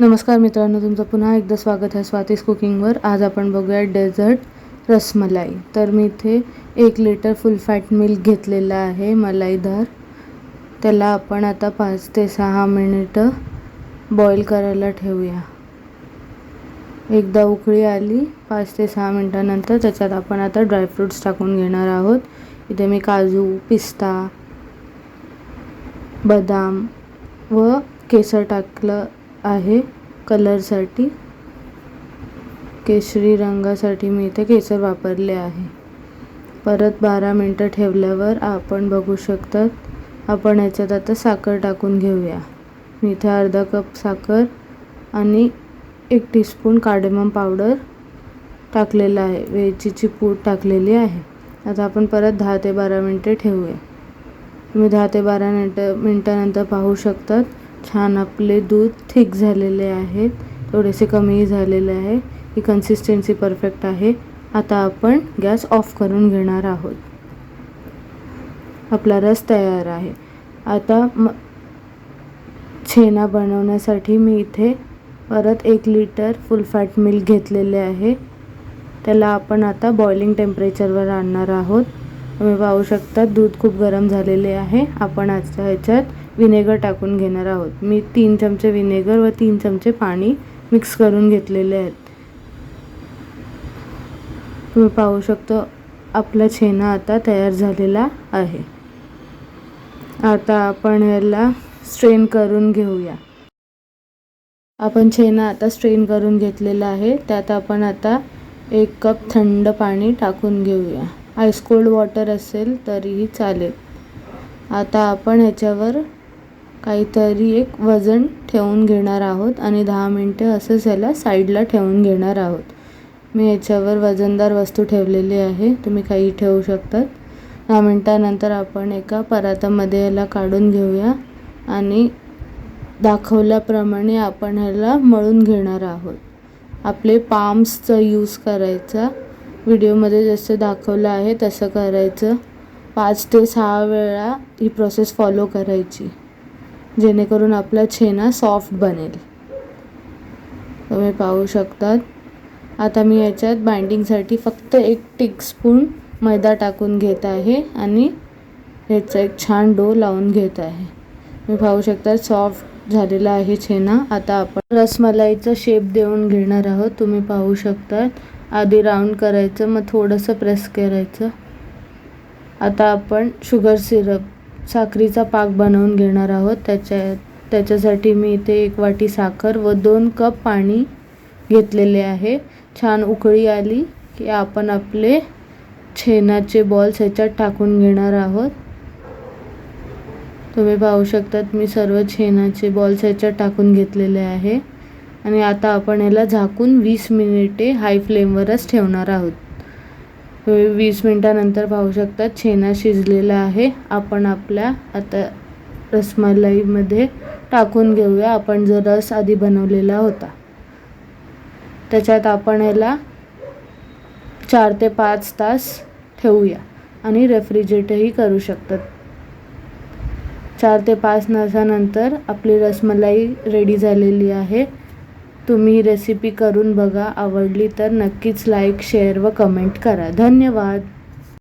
नमस्कार मित्रांनो, तुमचं पुन्हा एकदा स्वागत आहे स्वातीस कुकिंगवर। आज आपण बघूया डेझर्ट रसमलाई। तर मी इथे 1 लिटर फुल फॅट मिल्क घेतलेला आहे मलाईदार। त्याला आपण आता 5 ते 6 मिनिटं बॉईल करायला ठेवूया। एकदा उकळी आली 5 ते 6 मिनिटांनंतर त्याच्यात आपण आता ड्रायफ्रूट्स टाकून घेणार आहोत। इथे मी काजू, पिस्ता, बदाम व केसर टाकलं आहे। कलरसाठी, केशरी रंगासाठी मी इथे केसर वापरले आहे। परत 12 मिनिटं ठेवल्यावर आपण बघू शकता आपण याच्यात आता साखर टाकून घेऊया। मी इथे अर्धा कप साखर आणि 1 टीस्पून कार्डेमम पावडर टाकलेला आहे। वेलचीची पूड टाकलेली आहे। आता आपण परत 10 ते 12 मिनिटे ठेवूया। तुम्ही 10 ते 12 मिनिटानंतर पाहू शकता छान आपले दूध थिक झालेले आहेत, थोडेसे कमी झालेले आहे। ही कन्सिस्टन्सी परफेक्ट आहे। आता आपण गॅस ऑफ करून घेणार आहोत। आपला रस तयार आहे। आता छेना बनवण्यासाठी मी इथे परत 1 लिटर फुल फॅट मिल्क घेतलेले आहे। त्याला आपण आता बॉइलिंग टेम्परेचरवर आणणार आहोत। तुम्ही पाहू शकता दूध खूप गरम झालेले आहे। आपण आता ह्याच्यात विनेगर टाकून घेणार आहोत। मी 3 चमचे विनेगर व 3 चमचे पाणी मिक्स करून घेतलेले आहेत। तुम्ही पाहू शकता आपला छेना आता तयार झालेला आहे। आता आपण याला स्ट्रेन करून घेऊया। आपण छेना आता स्ट्रेन करून घेतलेला आहे। त्यात आपण आता 1 कप थंड पाणी टाकून घेऊया। आईस कोल्ड वॉटर असेल तरीही चालेल। आता आपण ह्याच्यावर काहीतरी एक वजन ठेवून घेणार आहोत आणि 10 मिनिटे असंच याला साईडला ठेवून घेणार आहोत। मी याच्यावर वजनदार वस्तू ठेवलेली आहे, तुम्ही काही ठेवू शकतात। 10 मिनिटानंतर आपण एका परातामध्ये याला काढून घेऊया आणि दाखवल्याप्रमाणे आपण ह्याला मळून घेणार आहोत। आपले पाम्सचा यूज करायचा, व्हिडिओमध्ये जसं दाखवलं आहे तसं करायचं। 5 ते 6 वेळा ही प्रोसेस फॉलो करायची, जेणेकरून आपला छेना सॉफ्ट बनेल। तुम्ही पाहू शकतात। आता मी याच्यात बाइंडिंगसाठी फक्त 1 टीस्पून मैदा टाकून घेत आहे आणि ह्याचा एक छान डो लावून घेत आहे। तुम्ही पाहू शकता सॉफ्ट झालेला आहे छेना। आता आपण रसमलाईचा शेप देऊन घेणार आहोत। तुम्ही पाहू शकता आधी राऊंड करायचं, मग थोडंसं प्रेस करायचं। आता आपण शुगर सिरप, साखरेचा पाक बनवून घेणार आहोत। त्याच्यासाठी मी इथे 1 वाटी साखर व 2 कप पाणी घेतलेले आहे। छान उकळी आली की आपण आपले छेनाचे बॉल्स ह्याच्यात टाकून घेणार आहोत। तुम्ही पाहू शकता मी सर्व छेनाचे बॉल्स ह्याच्यात टाकून घेतलेले आहे आणि आता आपण याला झाकून 20 मिनिटे हाय फ्लेमवरच ठेवणार आहोत। 20 मिनिटानंतर पाहू शकता छेना शिजलेला आहे। आपण आपल्या आता रसमलाईमध्ये टाकून घेऊया। आपण जो रस आधी बनवलेला होता त्याच्यात आपण याला 4 ते 5 तास ठेवूया आणि रेफ्रिजरेटही करू शकतात। 4 ते 5 तासानंतर आपली रसमलाई रेडी झालेली आहे। तुम्ही ही रेसिपी करून बघा, आवडली तर नक्कीच लाईक, शेअर व कमेंट करा। धन्यवाद।